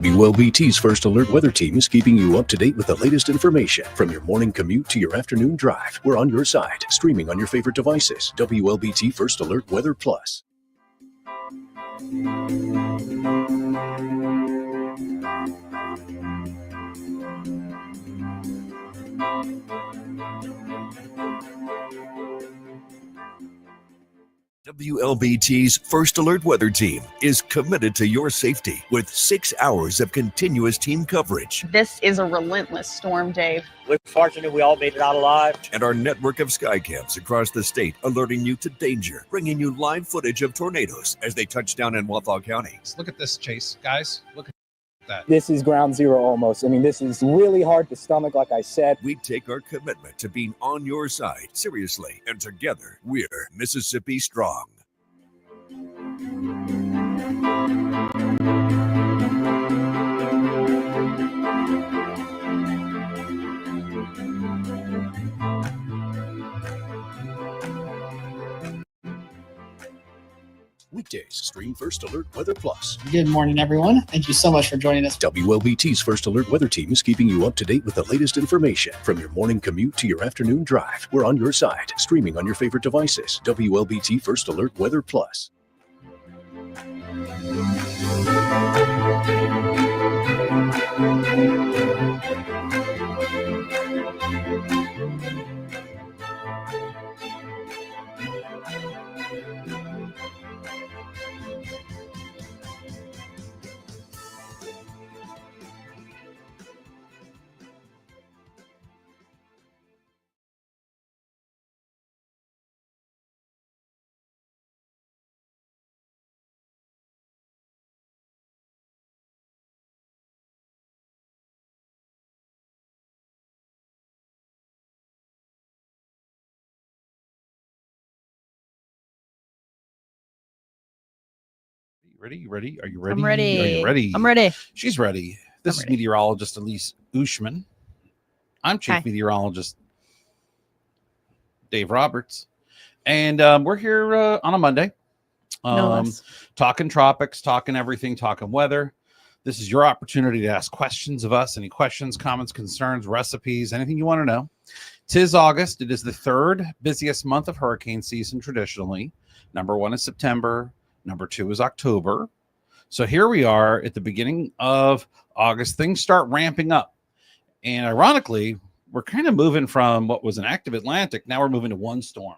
WLBT's First Alert Weather Team is keeping you up to date with the latest information. From your morning commute to your afternoon drive, we're on your side, streaming on your favorite devices. WLBT First Alert Weather Plus. WLBT's First Alert Weather Team is committed to your safety with 6 hours of continuous team coverage. This is a relentless storm, Dave. We're fortunate we all made it out alive. And our network of skycams across the state alerting you to danger, bringing you live footage of tornadoes as they touch down in Wathau County. Look at this, Chase. Guys, look at that. This is ground zero almost. I mean, this is really hard to stomach, like I said. We take our commitment to being on your side seriously, and together we're Mississippi Strong. Weekdays, stream First Alert Weather Plus. Good morning, everyone. Thank you so much for joining us. WLBT's First Alert Weather Team is keeping you up to date with the latest information. From your morning commute to your afternoon drive, we're on your side, streaming on your favorite devices. WLBT First Alert Weather Plus. Ready? Are you ready? I'm ready. Are you ready? I'm ready. She's ready. This is ready. meteorologist Elise Ushman. I'm Chief Hi. Meteorologist Dave Roberts. And we're here on a Monday. No less. Talking tropics, talking everything, talking weather. This is your opportunity to ask questions of us. Any questions, comments, concerns, recipes, anything you want to know. 'Tis August. It is the third busiest month of hurricane season traditionally. Number 1 is September. Number 2 is October. So here we are at the beginning of August. Things start ramping up. And ironically, we're kind of moving from what was an active Atlantic. Now we're moving to one storm.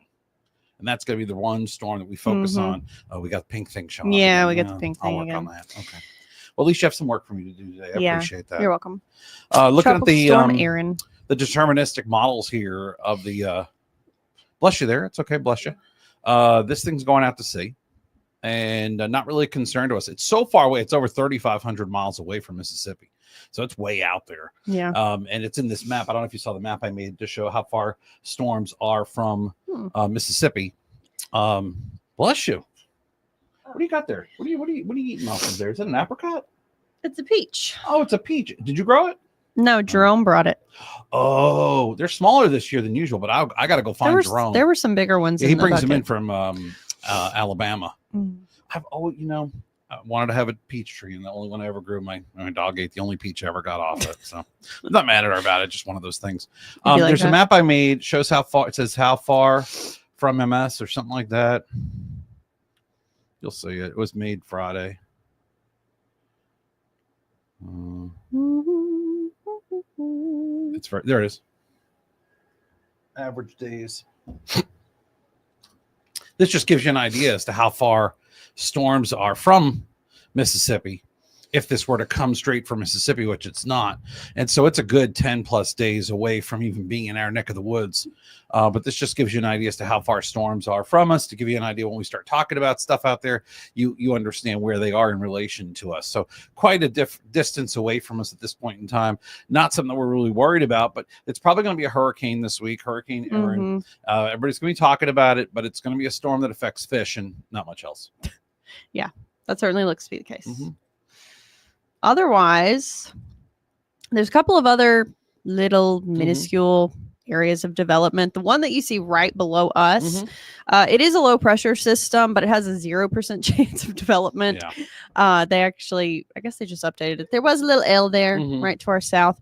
And that's going to be the one storm that we focus on. Oh, we got the pink thing showing up. Yeah, we got the pink I'll thing work again. on that. Okay. Well, at least you have some work for me to do today. I appreciate that. You're welcome. Looking at Tropical the storm Aaron. the deterministic models here of the bless you there. It's okay. Bless you. This thing's going out to sea. And not really concerned to us. It's so far away. It's over 3,500 miles away from Mississippi. So it's way out there. Yeah. And it's in this map. I don't know if you saw the map I made to show how far storms are from Mississippi. Bless you. What do you got there? What are you eating off of there? Is it an apricot? It's a peach. Oh, it's a peach. Did you grow it? No, Jerome brought it. Oh, they're smaller this year than usual, but I got to go find Jerome. There were some bigger ones. Yeah, he brings the them in from Alabama. I've always, I wanted to have a peach tree, and the only one I ever grew, my dog ate the only peach I ever got off it. So I'm not mad at her about it. Just one of those things. There's a map I made, shows how far. It says how far from MS or something like that. You'll see it. It was made Friday. There it is. Average days. This just gives you an idea as to how far storms are from Mississippi if this were to come straight from Mississippi, which it's not. And so it's a good 10 plus days away from even being in our neck of the woods. But this just gives you an idea as to how far storms are from us, to give you an idea when we start talking about stuff out there, you understand where they are in relation to us. So quite a distance away from us at this point in time. Not something that we're really worried about, but it's probably going to be a hurricane this week, Hurricane Aaron. Everybody's going to be talking about it, but it's going to be a storm that affects fish and not much else. Yeah, that certainly looks to be the case. Otherwise, there's a couple of other little minuscule areas of development. The one that you see right below us, Mhm. it is a low pressure system, but it has a 0% chance of development. They actually, I guess they just updated it. There was a little L there Mhm. right to our south.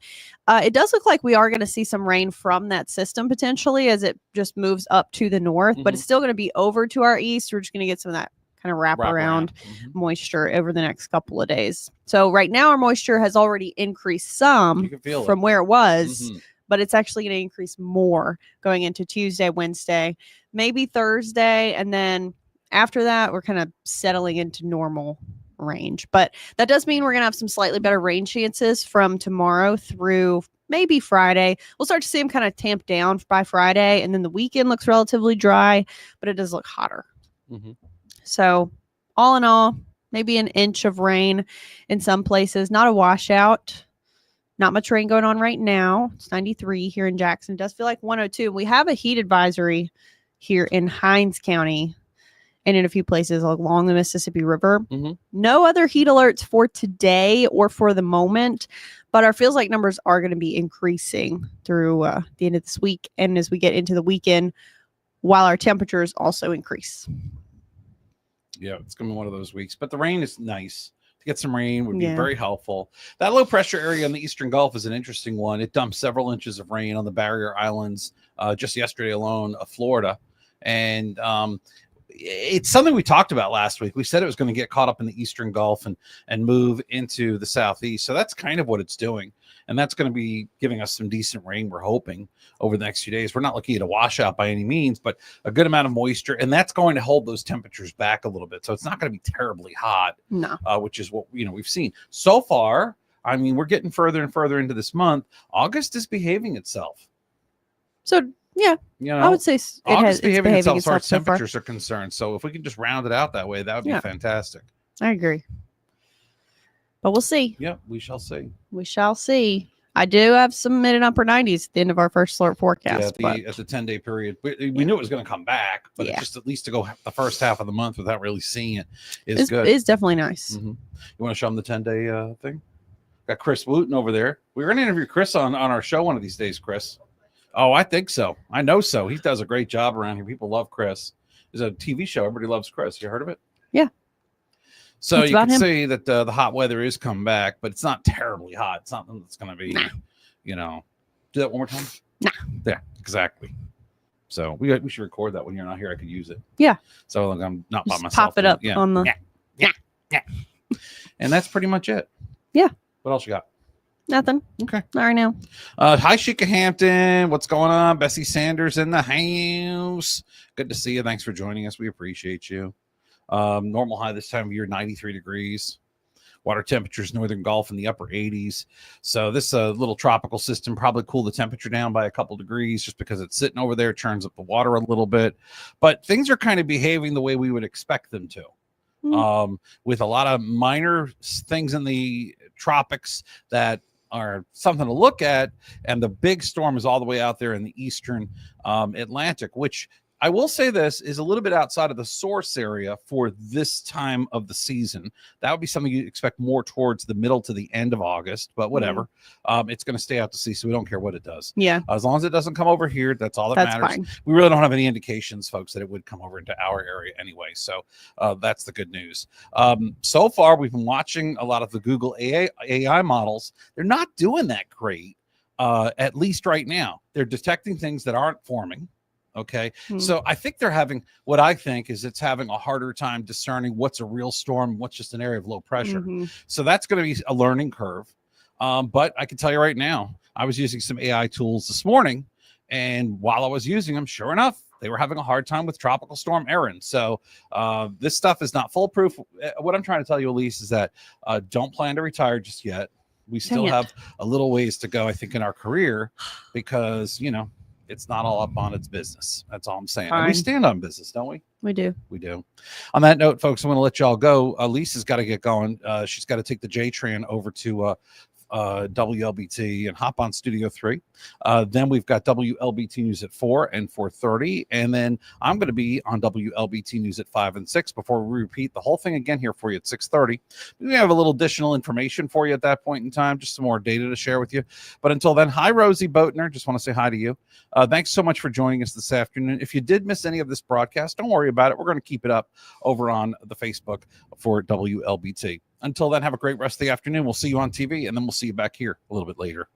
It does look like we are going to see some rain from that system potentially as it just moves up to the north, but it's still going to be over to our east. We're just going to get some of that kind of wrap around moisture over the next couple of days. So right now our moisture has already increased some You can feel from it. where it was, Mhm. but it's actually going to increase more going into Tuesday, Wednesday, maybe Thursday. And then after that, we're kind of settling into normal range. But that does mean we're going to have some slightly better rain chances from tomorrow through maybe Friday. We'll start to see them kind of tamp down by Friday. And then the weekend looks relatively dry, but it does look hotter. Mhm. So all in all, maybe an inch of rain in some places, not a washout. Not much rain going on right now. It's 93 here in Jackson. It does feel like 102. We have a heat advisory here in Hinds County and in a few places along the Mississippi River. Mhm. No other heat alerts for today or for the moment, but our feels like numbers are going to be increasing through the end of this week and as we get into the weekend, while our temperatures also increase. Yeah, it's going to be one of those weeks, but the rain is nice. To get some rain would be Yeah. very helpful. That low pressure area in the Eastern Gulf is an interesting one. It dumped several inches of rain on the barrier islands just yesterday alone of Florida. And it's something we talked about last week. We said it was going to get caught up in the Eastern Gulf and move into the Southeast. So that's kind of what it's doing. And that's going to be giving us some decent rain, we're hoping, over the next few days. We're not looking at a washout by any means, but a good amount of moisture. And that's going to hold those temperatures back a little bit. So it's not going to be terribly hot, No. which is what we've seen. So far, I mean, we're getting further and further into this month. August is behaving itself. So, yeah, You know, I would say it's behaving itself as far as so far. temperatures are concerned. So if we can just round it out that way, that would be fantastic. I agree. But we'll see. Yeah, we shall see. We shall see. I do have some mid and upper 90s at the end of our first alert forecast. Yeah, at the 10-day period. We knew it was going to come back, but it's just at least to go the first half of the month without really seeing it is good. It's definitely nice. You want to show them the 10-day thing? Got Chris Wooten over there. We're going to interview Chris on our show one of these days, Chris. Oh, I think so. I know so. He does a great job around here. People love Chris. There's a TV show. Everybody loves Chris. You heard of it? Yeah. So it's you can him. see that the hot weather is coming back, but it's not terribly hot. It's something that's going to be, do that one more time. Nah. Yeah, exactly. So we should record that when you're not here. I could use it. Yeah. So like, I'm not Just by myself. pop it up on the. Yeah. And that's pretty much it. Yeah. What else you got? Nothing. Okay. All right now. Hi, Sheikah Hampton. What's going on? Bessie Sanders in the house. Good to see you. Thanks for joining us. We appreciate you. Normal high this time of year, 93 degrees. Water temperatures, Northern Gulf in the upper 80s. So this little tropical system probably cool the temperature down by a couple degrees just because it's sitting over there, turns up the water a little bit. But things are kind of behaving the way we would expect them to. With a lot of minor things in the tropics that are something to look at, and the big storm is all the way out there in the eastern Atlantic, which I will say this is a little bit outside of the source area for this time of the season. That would be something you expect more towards the middle to the end of August, but whatever. It's going to stay out to sea, so we don't care what it does. Yeah. As long as it doesn't come over here, that's all that matters. Fine. We really don't have any indications, folks, that it would come over into our area anyway. So that's the good news. So far, we've been watching a lot of the Google AI models. They're not doing that great, at least right now. They're detecting things that aren't forming. Okay. So I think they're having it's having a harder time discerning what's a real storm, what's just an area of low pressure. So that's going to be a learning curve. But I can tell you right now, I was using some AI tools this morning, and while I was using them, sure enough, they were having a hard time with Tropical Storm Erin. So this stuff is not foolproof. What I'm trying to tell you, Elise, is that don't plan to retire just yet. We still have a little ways to go, I think, in our career because, it's not all up on its business. That's all I'm saying. And we stand on business, don't we? We do. We do. On that note, folks, I want to let y'all go. Lisa's got to get going. She's got to take the JTran over to WLBT and hop on Studio 3. Then we've got WLBT News at 4 and 4:30. And then I'm going to be on WLBT News at 5 and 6 before we repeat the whole thing again here for you at 6:30. We have a little additional information for you at that point in time, just some more data to share with you. But until then, hi, Rosie Boatner. Just want to say hi to you. Thanks so much for joining us this afternoon. If you did miss any of this broadcast, don't worry about it. We're going to keep it up over on the Facebook for WLBT. Until then, have a great rest of the afternoon. We'll see you on TV, and then we'll see you back here a little bit later.